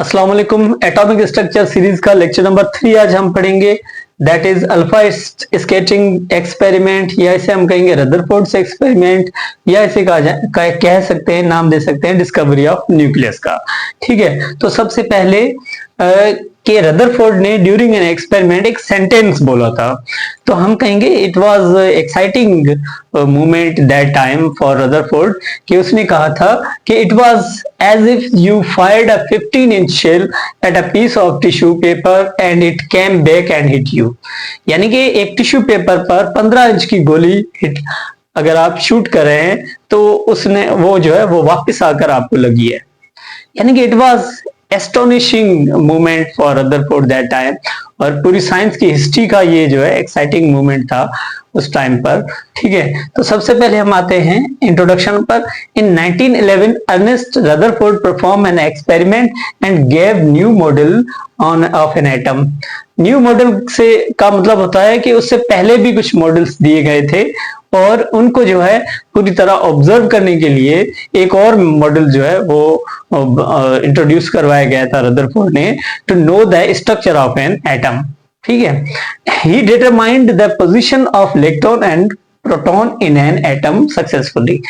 अस्सलाम वालेकुम। Atomic structure series का लेक्चर नंबर 3 आज हम पढ़ेंगे। That is alpha skating experiment, या इसे हम कहेंगे रदरफोर्ड्स एक्सपेरिमेंट, या इसे कह सकते हैं, नाम दे सकते हैं डिस्कवरी ऑफ न्यूक्लियस का। ठीक है, तो सबसे पहले के रदरफोर्ड ने ड्यूरिंग एन एक्सपेरिमेंट एक सेंटेंस बोला था, तो हम कहेंगे it was exciting moment that time for Rutherford, कि उसने कहा था कि it was as if you fired a 15-inch shell at a piece of tissue paper and it came back and hit you. यानी कि एक टिश्यू पेपर पर 15 inch की गोली हिट अगर आप शूट कर रहे हैं तो उसने वो जो है वो वापस आकर आपको लगी है। यानी कि it was astonishing moment for Rutherford that time, और पूरी साइंस की हिस्ट्री का ये जो है एक्साइटिंग मोमेंट था उस टाइम पर। ठीक है, तो सबसे पहले हम आते हैं इंट्रोडक्शन पर। In 1911 Ernest Rutherford perform an experiment and gave new model on of an atom. New model से का मतलब होता है कि उससे पहले भी कुछ मॉडल्स दिए गए थे और उनको जो है पूरी तरह ऑब्जर्व करने के लिए एक और मॉडल जो है वो इंट्रोड्यूस करवाया गया था रदरफोर्ड ने, to know the structure of an atom. ठीक है, he determined the position of electron and proton in an atom successfully.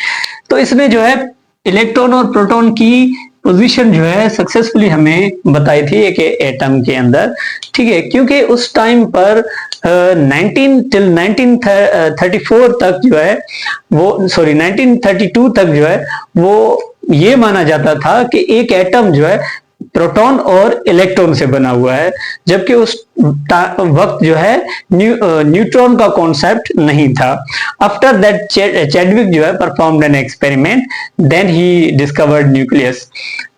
तो इसने जो है इलेक्ट्रॉन और प्रोटॉन की पोजीशन जो है सक्सेसफुली हमें बताई थी एक एटम के अंदर। ठीक है, क्योंकि उस टाइम पर 1934 तक जो है वो 1932 तक जो है वो ये माना जाता था कि एक एटम जो है प्रोटॉन और इलेक्ट्रॉन से बना हुआ है, जबकि उस वक्त जो है न्यूट्रॉन का कॉन्सेप्ट नहीं था। आफ्टर दैट चैडविक जो है performed an experiment, then he discovered nucleus.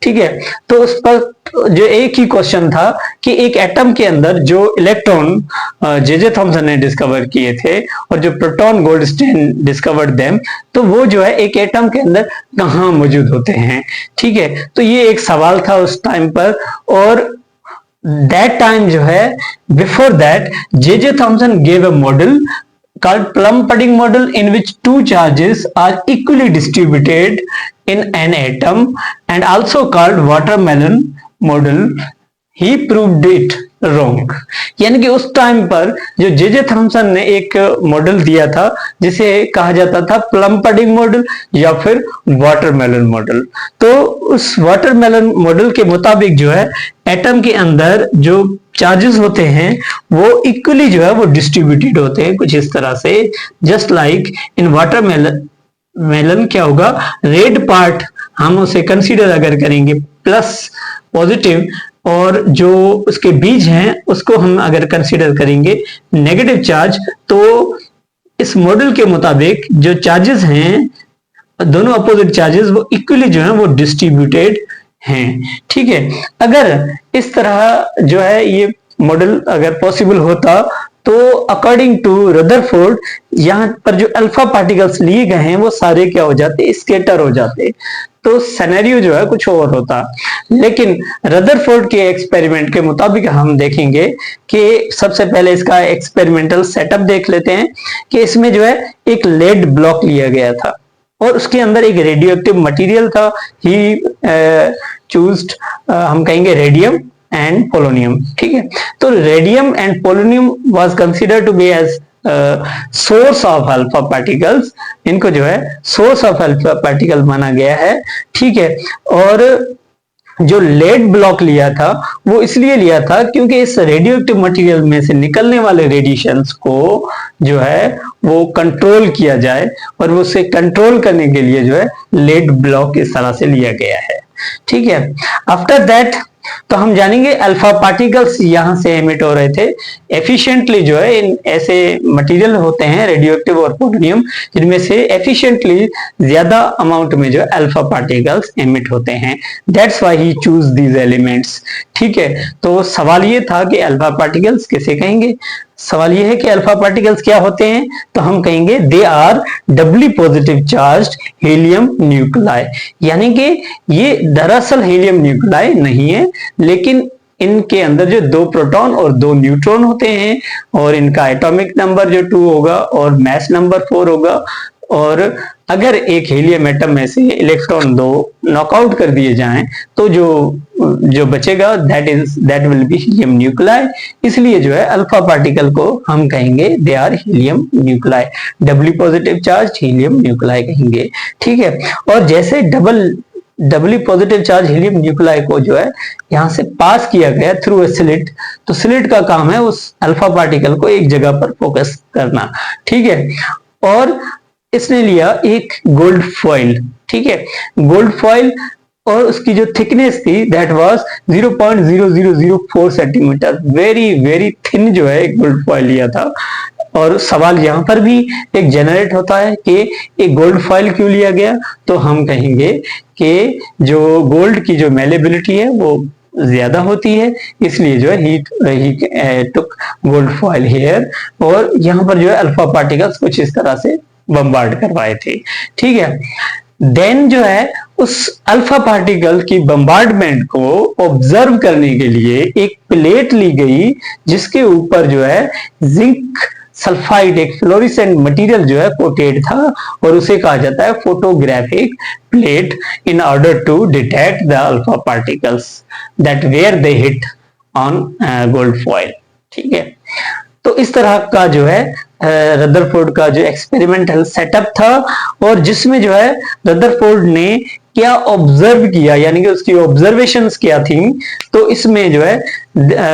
ठीक है, तो उस पर जो एक ही क्वेश्चन था कि एक एटम के अंदर जो इलेक्ट्रॉन जे थॉमसन ने डिस्कवर किए थे और जो प्रोटॉन गोल्डस्टीन डिस्कवर्ड देम, तो वो जो है एक एटम के अंदर कहाँ मौजूद होते हैं। ठीक है, तो ये एक सवाल था उस टाइम पर। और दैट टाइम जो है before that J Thomson gave a model called plum pudding model in which two charges are equally distributed in an atom, and also called watermelon model. He proved it wrong. यानी कि उस time पर जो J Thomson ने एक model दिया था जिसे कहा जाता था प्लम पडिंग मॉडल या फिर वाटरमेलन मॉडल, तो उस वाटरमेलन मॉडल के मुताबिक जो है एटम के अंदर जो चार्जेस होते हैं वो इक्वली जो है वो डिस्ट्रीब्यूटेड होते हैं, कुछ इस तरह से। जस्ट लाइक इन वाटरमेलन क्या होगा, रेड पार्ट हम उसे कंसीडर अगर करेंगे प्लस पॉजिटिव, और जो उसके बीज हैं उसको हम अगर कंसीडर करेंगे नेगेटिव चार्ज, तो इस मॉडल के मुताबिक जो चार्जेस हैं दोनों अपोजिट चार्जेस वो इक्वली जो है वो डिस्ट्रीब्यूटेड हैं। ठीक है, अगर इस तरह जो है ये मॉडल अगर पॉसिबल होता तो अकॉर्डिंग टू रदरफोर्ड यहाँ पर जो अल्फा पार्टिकल्स लिए गए हैं वो सारे क्या हो जाते, स्कैटर हो जाते, तो सिनेरियो जो है कुछ और होता। लेकिन रदरफोर्ड के एक्सपेरिमेंट के मुताबिक हम देखेंगे कि सबसे पहले इसका एक्सपेरिमेंटल सेटअप देख लेते हैं कि इसमें जो है एक लेड ब्लॉक लिया गया था और उसके अंदर एक रेडियो एक्टिव मटीरियल था। ही चूज्ड हम कहेंगे रेडियम एंड पोलोनियम। ठीक है, तो radium and polonium was considered to be as source of alpha particles. इनको जो है सोर्स ऑफ अल्फा पार्टिकल माना गया है। ठीक है, और जो लेड ब्लॉक लिया था वो इसलिए लिया था क्योंकि इस रेडियोएक्टिव मटेरियल में से निकलने वाले रेडिएशंस को जो है वो कंट्रोल किया जाए, और वो उसे कंट्रोल करने के लिए जो है लेड ब्लॉक इस तरह से लिया गया है। ठीक है, आफ्टर दैट तो हम जानेंगे अल्फा पार्टिकल्स यहां से एमिट हो रहे थे एफिशिएंटली। जो है इन ऐसे मटेरियल होते हैं रेडियोएक्टिव और पोलोनियम जिनमें से एफिशिएंटली ज्यादा अमाउंट में जो है अल्फा पार्टिकल्स एमिट होते हैं। That's why he choose these elements. ठीक है, तो सवाल ये था कि अल्फा पार्टिकल्स किसे कहेंगे। सवाल यह है कि अल्फा पार्टिकल्स क्या होते हैं, तो हम कहेंगे they are doubly positive charged helium nuclei. यानी कि ये दरअसल हीलियम न्यूक्लाई नहीं है, लेकिन इनके अंदर जो 2 प्रोटॉन और 2 न्यूट्रॉन होते हैं और इनका एटॉमिक नंबर जो 2 होगा और मास नंबर 4 होगा, और अगर एक हीलियम एटम में से इलेक्ट्रॉन दो नॉकआउट कर दिए जाएं तो जो बचेगा that will be helium nuclei. इसलिए जो है अल्फा पार्टिकल को हम कहेंगे they are helium nuclei, doubly positive charge helium nuclei कहेंगे। ठीक है, और जैसे doubly positive charge helium nuclei को जो है यहां से पास किया गया थ्रू ए स्लिट, तो स्लिट का काम है उस अल्फा पार्टिकल को एक जगह पर फोकस करना। ठीक है, और इसने लिया एक गोल्ड फॉइल। ठीक है, गोल्ड फॉइल और उसकी जो थिकनेस थी that was 0.0004 centimetre, very very thin जो है एक गोल्ड फॉइल लिया था। और सवाल यहां पर भी एक जनरेट होता है कि एक गोल्ड फॉइल क्यों लिया गया, तो हम कहेंगे कि जो गोल्ड की जो मेलेबिलिटी है वो ज्यादा होती है, इसलिए जो है ही टुक गोल्ड फॉइल हियर, और यहां पर जो है अल्फा पार्टिकल्स कुछ इस तरह से बम्बार्ड करवाए थे। ठीक है, देन जो है उस अल्फा पार्टिकल की बम्बार्डमेंट को ऑब्जर्व करने के लिए एक प्लेट ली गई जिसके ऊपर जो है जिंक सल्फाइड एक फ्लोरिसेंट मटेरियल जो है कोटेड था, और उसे कहा जाता है photographic plate, in order to detect the alpha particles that were they hit on gold foil. ठीक है, तो इस तरह का जो है रदरफोर्ड का जो एक्सपेरिमेंटल सेटअप था, और जिसमें जो है रदरफोर्ड ने क्या ऑब्जर्व किया, यानी कि उसकी ऑब्जर्वेशंस क्या थी, तो इसमें जो है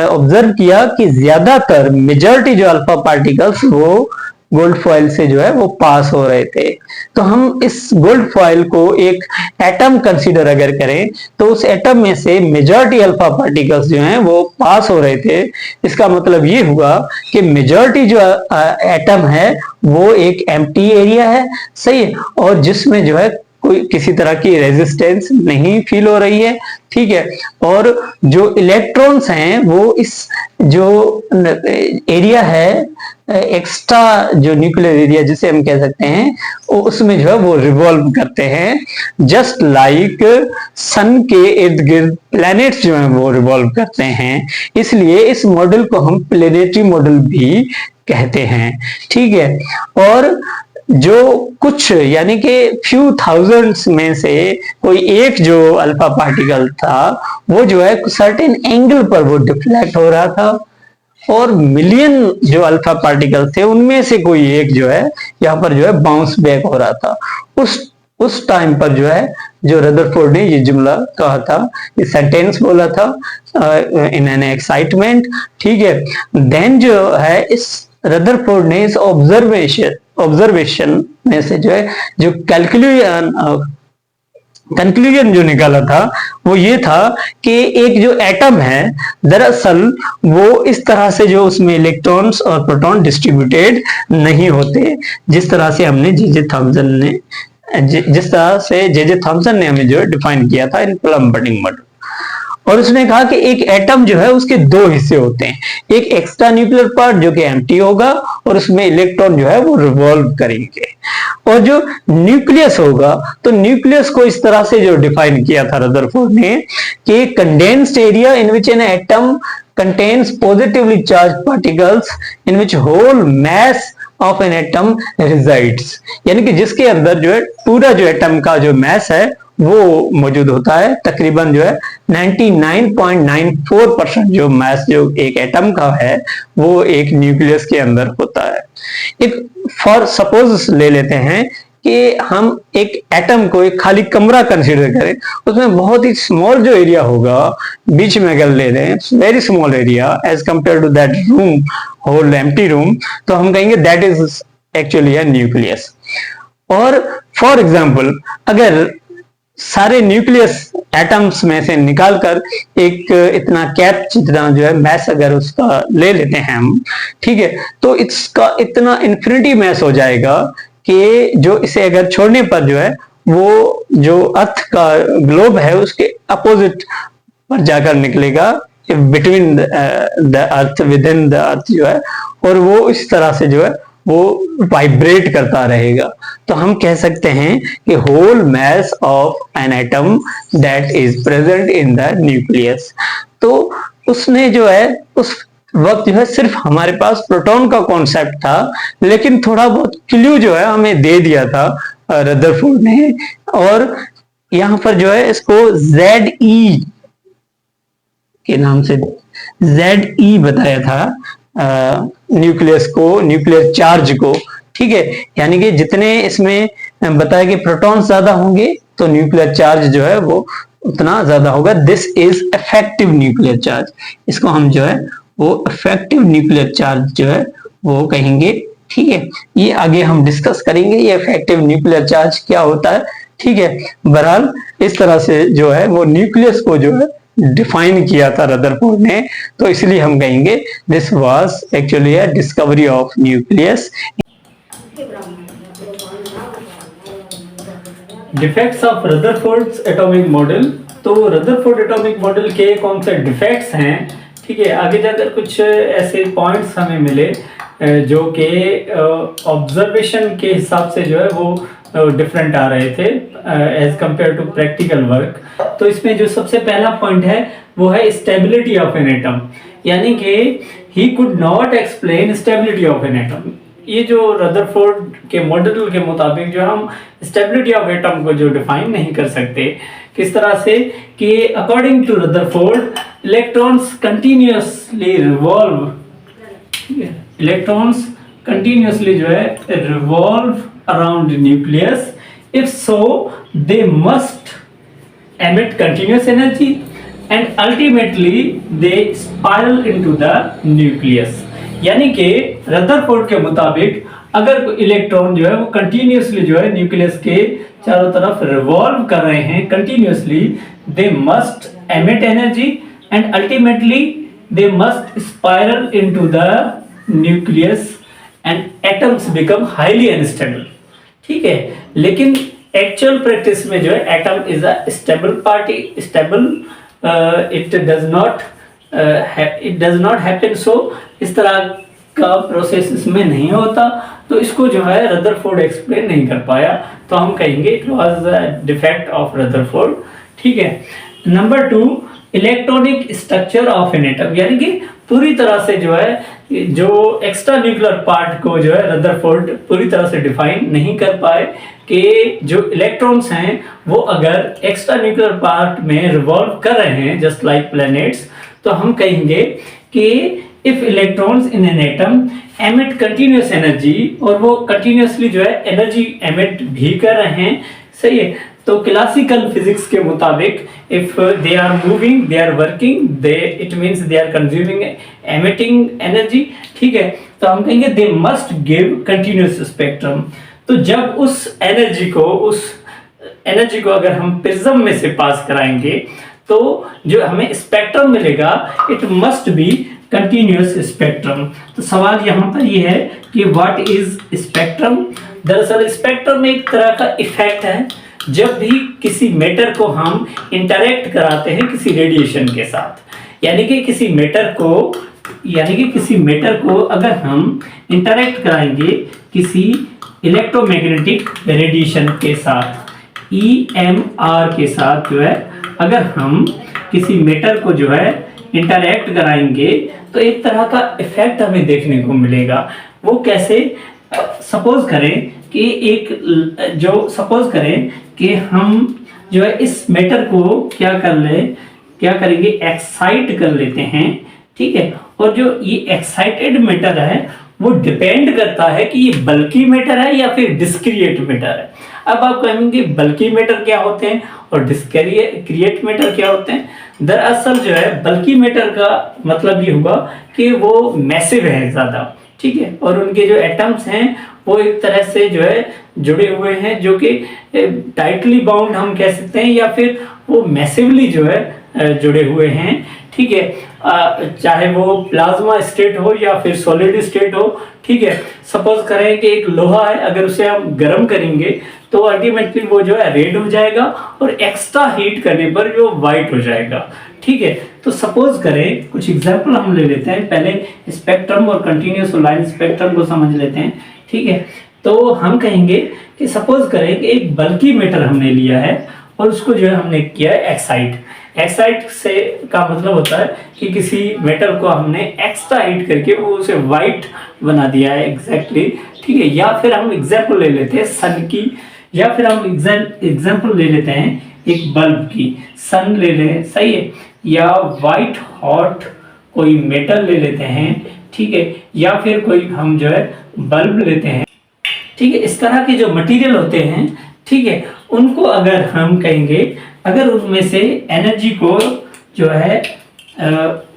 ऑब्जर्व किया कि ज्यादातर मेजॉरिटी जो अल्फा पार्टिकल्स वो गोल्ड फॉइल से जो है वो पास हो रहे थे। तो हम इस गोल्ड फॉइल को एक एटम कंसीडर अगर करें तो उस एटम में से मेजॉरिटी अल्फा पार्टिकल्स जो हैं वो पास हो रहे थे। इसका मतलब ये हुआ कि मेजॉरिटी जो एटम है वो एक एम्प्टी एरिया है, सही है, और जिसमें जो है कोई किसी तरह की रेजिस्टेंस नहीं फील हो रही है। ठीक है, और जो इलेक्ट्रॉन्स हैं वो इस जो एरिया है एक्स्ट्रा जो न्यूक्लियर एरिया जिसे हम कह सकते हैं उसमें जो है वो रिवॉल्व करते हैं, जस्ट लाइक सन के इर्द गिर्द प्लैनेट्स जो हैं वो रिवॉल्व करते हैं। इसलिए इस मॉडल को हम प्लेनेटरी मॉडल भी कहते हैं। ठीक है, और जो कुछ यानी कि फ्यू थाउजेंड्स में से कोई एक जो अल्फा पार्टिकल था वो जो है सर्टेन एंगल पर वो डिफ्लेक्ट हो रहा था, और मिलियन जो अल्फा पार्टिकल थे उनमें से कोई एक जो है यहाँ पर जो है बाउंस बैक हो रहा था। उस टाइम पर जो है जो रदरफोर्ड ने ये जुमला कहा था, ये सेंटेंस बोला था इन एन एक्साइटमेंट। ठीक है, देन जो है इस रदरफोर्ड ने इस ऑब्जर्वेशन में से जो है जो कंक्लूजन जो निकाला था वो ये था कि एक जो एटम है दरअसल वो इस तरह से जो उसमें इलेक्ट्रॉन्स और प्रोटॉन डिस्ट्रीब्यूटेड नहीं होते जिस तरह से जे थॉमसन ने हमें जो डिफाइन किया था इन प्लम बडिंग मॉडल। और उसने कहा कि एक एटम जो है उसके दो हिस्से होते हैं, एक एक्स्ट्रा न्यूक्लियर पार्ट जो कि एम्प्टी होगा और उसमें इलेक्ट्रॉन जो है वो रिवॉल्व करेंगे, और जो न्यूक्लियस होगा तो न्यूक्लियस को इस तरह से जो डिफाइन किया था रदरफोर्ड ने कि condensed area in which an atom contains positively charged particles in which whole mass of an atom resides, यानी कि जिसके अंदर जो है पूरा जो एटम का जो मैस है वो मौजूद होता है। तकरीबन जो है 99.94% जो मैस जो एक एटम का है वो एक न्यूक्लियस के अंदर होता है। एक फॉर सपोज ले लेते हैं कि हम एक एटम को एक खाली कमरा कंसीडर करें, उसमें बहुत ही स्मॉल जो एरिया होगा बीच में अगर ले लें very small area as compare to that room whole empty room, तो हम कहेंगे that is actually a nucleus. और फॉर एग्जांपल अगर सारे न्यूक्लियस एटम्स में से निकालकर एक इतना कैप जितना जो है मैस अगर उसका ले लेते हैं हम, ठीक है, तो इसका इतना इन्फिनिटी मैस हो जाएगा कि जो इसे अगर छोड़ने पर जो है वो जो अर्थ का ग्लोब है उसके अपोजिट पर जाकर निकलेगा between the earth with in the earth जो है, और वो इस तरह से जो है वो वाइब्रेट करता रहेगा। तो हम कह सकते हैं कि whole mass of an atom that is present in the nucleus. तो उसने जो है उस वक्त जो है सिर्फ हमारे पास प्रोटॉन का कॉन्सेप्ट था, लेकिन थोड़ा बहुत क्लू जो है हमें दे दिया था रदरफोर्ड ने, और यहाँ पर जो है इसको ZE के नाम से ZE बताया था न्यूक्लियस को, न्यूक्लियर चार्ज को। ठीक है, यानी कि जितने इसमें बताया कि प्रोटॉन्स ज्यादा होंगे तो न्यूक्लियर चार्ज जो है वो उतना ज्यादा होगा। This is effective nuclear charge, इसको हम जो है वो इफेक्टिव न्यूक्लियर चार्ज जो है वो कहेंगे। ठीक है, ये आगे हम डिस्कस करेंगे ये इफेक्टिव न्यूक्लियर चार्ज क्या होता है। ठीक है, बहरहाल इस तरह से जो है वो न्यूक्लियस को जो है डिफाइन किया था रदरफोर्ड ने, तो इसलिए हम कहेंगे this was actually a discovery of nucleus. Defects of Rutherford's atomic model. तो रदरफोर्ड एटॉमिक मॉडल के कौन से डिफेक्ट्स हैं, ठीक है, आगे जाकर कुछ ऐसे पॉइंट्स हमें मिले जो कि ऑब्जर्वेशन के हिसाब से जो है वो डिफरेंट आ रहे थे as compare to practical work. तो इसमें जो सबसे पहला पॉइंट है वो है स्टेबिलिटी ऑफ एन एटम, यानी कि he could not explain stability of an atom. ये जो रदरफोर्ड के मॉडल के मुताबिक जो हम स्टेबिलिटी ऑफ एटम को जो डिफाइन नहीं कर सकते, किस तरह से कि according to Rutherford electrons continuously revolve, electrons continuously जो है revolve around nucleus, if so they must emit continuous energy and ultimately they spiral into the nucleus। यानी कि रदरफोर्ड के मुताबिक अगर इलेक्ट्रॉन जो है वो कंटिन्यूअसली जो है न्यूक्लियस के चारों तरफ रिवॉल्व कर रहे हैं continuously, they must emit energy and ultimately they must spiral into the nucleus and atoms become highly unstable. ठीक है, लेकिन एक्चुअल प्रैक्टिस में जो है atom is a stable party, stable, it does not happen so, इस तरह का process इसमें नहीं होता। तो इसको जो है रदरफोर्ड एक्सप्लेन नहीं कर पाया, तो हम कहेंगे it was a defect of Rutherford. ठीक है, number 2, electronic structure of an atom, यानी कि पूरी तरह से जो है जो एक्स्ट्रा न्यूक्लियर पार्ट को जो है रदरफोर्ड पूरी तरह से डिफाइन नहीं कर पाए कि जो इलेक्ट्रॉन्स हैं वो अगर एक्स्ट्रा न्यूक्लियर पार्ट में रिवॉल्व कर रहे हैं जस्ट लाइक प्लैनेट्स, तो हम कहेंगे कि if electrons in an atom emit continuous energy, और वो कंटिन्यूअसली जो है एनर्जी एमिट भी कर रहे हैं, सही है। तो क्लासिकल फिजिक्स के मुताबिक if they are moving, they are working, they it means they are consuming emitting energy. ठीक है, तो हम कहेंगे they must give continuous spectrum. तो जब उस एनर्जी को अगर हम प्रिज्म में से पास कराएंगे तो जो हमें स्पेक्ट्रम मिलेगा it must be continuous spectrum. तो सवाल यहाँ पर ये है कि व्हाट इज स्पेक्ट्रम। दरअसल स्पेक्ट्रम एक तरह का इफेक्ट है जब भी किसी मैटर को हम इंटरेक्ट कराते हैं किसी रेडिएशन के साथ, यानी कि किसी मैटर को अगर हम इंटरेक्ट कराएंगे किसी इलेक्ट्रोमैग्नेटिक रेडिएशन के साथ, EMR के साथ जो है अगर हम किसी मैटर को जो है इंटरेक्ट कराएंगे तो एक तरह का इफेक्ट हमें देखने को मिलेगा। वो कैसे? सपोज करें कि हम जो है इस मैटर को क्या करेंगे, एक्साइट कर लेते हैं। ठीक है, और जो ये एक्साइटेड मैटर है वो डिपेंड करता है कि ये बल्की मैटर है या फिर डिस्क्रिएट मैटर है। अब आप कहेंगे बल्की मैटर क्या होते हैं और डिस्क्रिएट मैटर क्या होते हैं। दरअसल जो है बल्की मैटर का मतलब ये हुआ कि वो मैसिव है ज़्यादा, ठीक है, और उनके जो एटम्स हैं वो एक तरह से जो है जुड़े हुए हैं, जो कि टाइटली बाउंड हम कह सकते हैं, या फिर वो मैसिवली जो है जुड़े हुए हैं। ठीक है, चाहे वो प्लाज्मा स्टेट हो या फिर सॉलिड स्टेट हो। ठीक है, सपोज करें कि एक लोहा है, अगर उसे हम गर्म करेंगे तो अल्टीमेटली वो जो है रेड हो जाएगा और एक्स्ट्रा हीट करने पर वो वाइट हो जाएगा। ठीक है, तो सपोज करें कुछ एग्जांपल हम ले लेते हैं, पहले स्पेक्ट्रम और कंटिन्यूअस लाइन स्पेक्ट्रम को समझ लेते हैं। ठीक है, तो हम कहेंगे कि सपोज करें कि एक बल्की मैटर हमने लिया है और उसको जो है हमने किया है एक्साइट। एक्साइट से का मतलब होता है कि किसी मेटल को हमने एक्स्ट्रा हीट करके वो उसे वाइट बना दिया है एग्जैक्टली, ठीक है। या फिर हम एग्जाम्पल ले लेते हैं सन की, या फिर हम एग्जाम्पल ले लेते हैं एक बल्ब की, सन ले लें, सही है, या वाइट हॉट कोई मेटल ले लेते हैं, ठीक है, या फिर कोई हम जो है बल्ब लेते हैं, ठीक है। इस तरह के जो मटेरियल होते हैं, ठीक है, उनको अगर हम कहेंगे, अगर उनमें से एनर्जी को जो है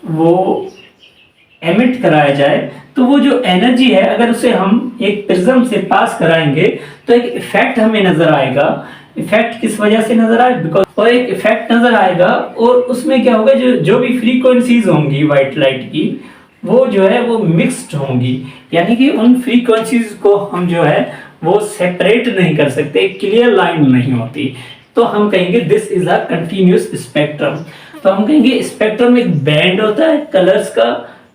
वो एमिट कराया जाए, तो वो जो एनर्जी है अगर उसे हम एक प्रिज्म से पास कराएंगे तो एक इफेक्ट हमें नजर आएगा। इफेक्ट किस वजह से नजर आए, बिकॉज और एक इफेक्ट नजर आएगा और उसमें क्या होगा, जो भी फ्रीक्वेंसीज होंगी वाइट लाइट की वो जो है वो मिक्स्ड होंगी, यानी कि उन फ्रीक्वेंसीज को हम जो है वो सेपरेट नहीं कर सकते, क्लियर लाइन नहीं होती, तो हम कहेंगे this is a continuous spectrum. तो हम कहेंगे स्पेक्ट्रम में एक बैंड होता है कलर्स का,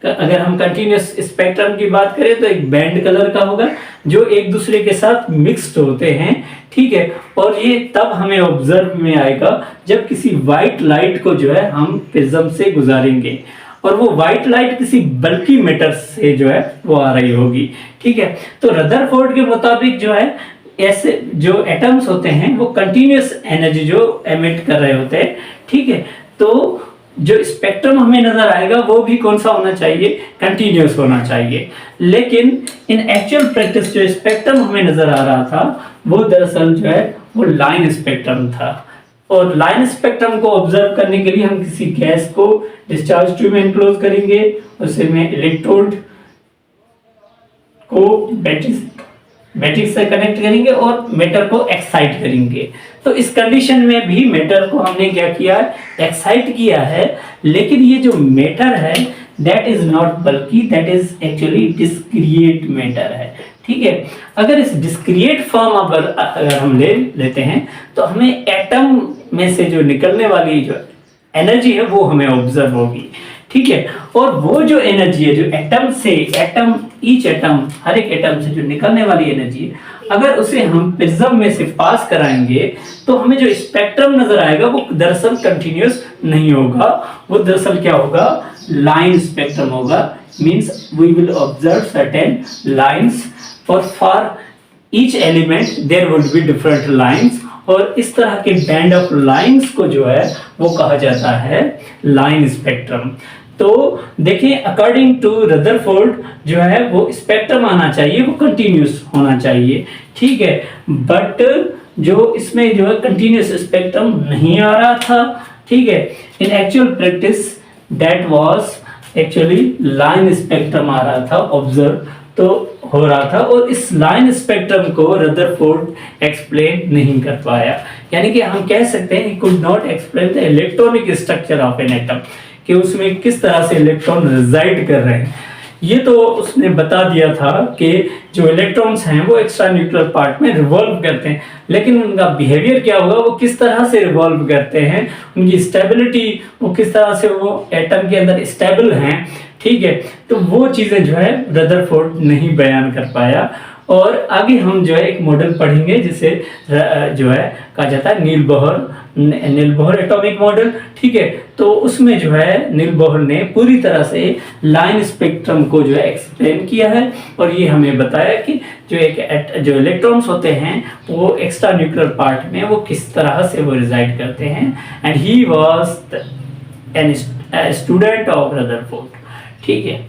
अगर हम कंटिन्यूअस स्पेक्ट्रम की बात करें तो एक बैंड कलर का होगा जो एक दूसरे के साथ मिक्स्ड होते हैं, ठीक है। और ये तब हमें ऑब्जर्व में आएगा जब किसी व्हाइट लाइट को जो है हम प्रिज्म से गुजारेंगे और वो व्हाइट लाइट किसी बल्की मैटर से जो है वो आ रही होगी, ठीक है। तो रदरफोर्ड के मुताबिक जो है ऐसे जो एटम्स होते हैं वो कंटिन्यूअस एनर्जी जो एमिट कर रहे होते हैं, ठीक है। तो जो स्पेक्ट्रम हमें नजर आएगा वो भी कौन सा होना चाहिए, कंटिन्यूअस होना चाहिए। लेकिन इन एक्चुअल प्रैक्टिस जो स्पेक्ट्रम हमें नजर आ रहा था वो दरअसल जो है वो लाइन स्पेक्ट्रम था। और लाइन स्पेक्ट्रम को ऑब्जर्व करने के लिए हम किसी गैस को डिस्चार्ज ट्यूब में एनक्लोज करेंगे, उसमें इलेक्ट्रोड को बैटरी से कनेक्ट करेंगे और मैटर को एक्साइट करेंगे। तो इस कंडीशन में भी मैटर को हमने क्या किया, एक्साइट किया है, लेकिन ये जो मैटर है दैट इज नॉट बल्कि that is actually discrete matter है, ठीक है। अगर इस डिस्क्रिएट फॉर्म अगर हम ले लेते हैं तो हमें एटम में से जो निकलने वाली जो एनर्जी है वो हमें ऑब्जर्व होगी, ठीक है। और वो जो एनर्जी है जो एटम से ईच एटम हर एक एटम से जो निकलने वाली एनर्जी है, अगर उसे हम प्रिज्म में से पास कराएंगे तो हमें जो स्पेक्ट्रम नजर आएगा वो दरअसल कंटिन्यूअस नहीं होगा, वो दरअसल क्या होगा, लाइन स्पेक्ट्रम होगा। Means we will observe certain lines और for each element there would be different lines, और इस तरह के बैंड ऑफ लाइंस को जो है वो कहा जाता है लाइन स्पेक्ट्रम। तो देखिए अकॉर्डिंग टू रदरफोर्ड जो है वो स्पेक्ट्रम आना चाहिए, वो कंटिन्यूअस होना चाहिए, ठीक है। बट जो इसमें जो है कंटिन्यूअस स्पेक्ट्रम नहीं आ रहा था, ठीक है। In actual practice that was actually line spectrum आ रहा था, ऑब्जर्व तो हो रहा था, और इस लाइन स्पेक्ट्रम को रदरफोर्ड एक्सप्लेन नहीं कर पाया। यानी कि हम कह सकते हैं could not explain the electronic structure of an atom, कि उसमें किस तरह से इलेक्ट्रॉन रिजाइड कर रहे हैं। ये तो उसने बता दिया था कि जो इलेक्ट्रॉन्स हैं वो एक्स्ट्रा न्यूक्लियर पार्ट में रिवॉल्व करते हैं, लेकिन उनका बिहेवियर क्या होगा, वो किस तरह से रिवॉल्व करते हैं, उनकी स्टेबिलिटी, वो किस तरह से वो एटम के अंदर स्टेबल हैं, ठीक है। तो वो चीजें जो है रदरफोर्ड नहीं बयान कर पाया। और आगे हम जो है एक मॉडल पढ़ेंगे जिसे जो है कहा जाता है नील बोहर एटॉमिक मॉडल, ठीक है। तो उसमें जो है नील बोहर ने पूरी तरह से लाइन स्पेक्ट्रम को जो है एक्सप्लेन किया है, और ये हमें बताया कि जो इलेक्ट्रॉन्स होते हैं वो एक्स्ट्रा न्यूक्लियर पार्ट में वो किस तरह से वो रिजाइड करते हैं। And he was an student of Rutherford, ठीक है।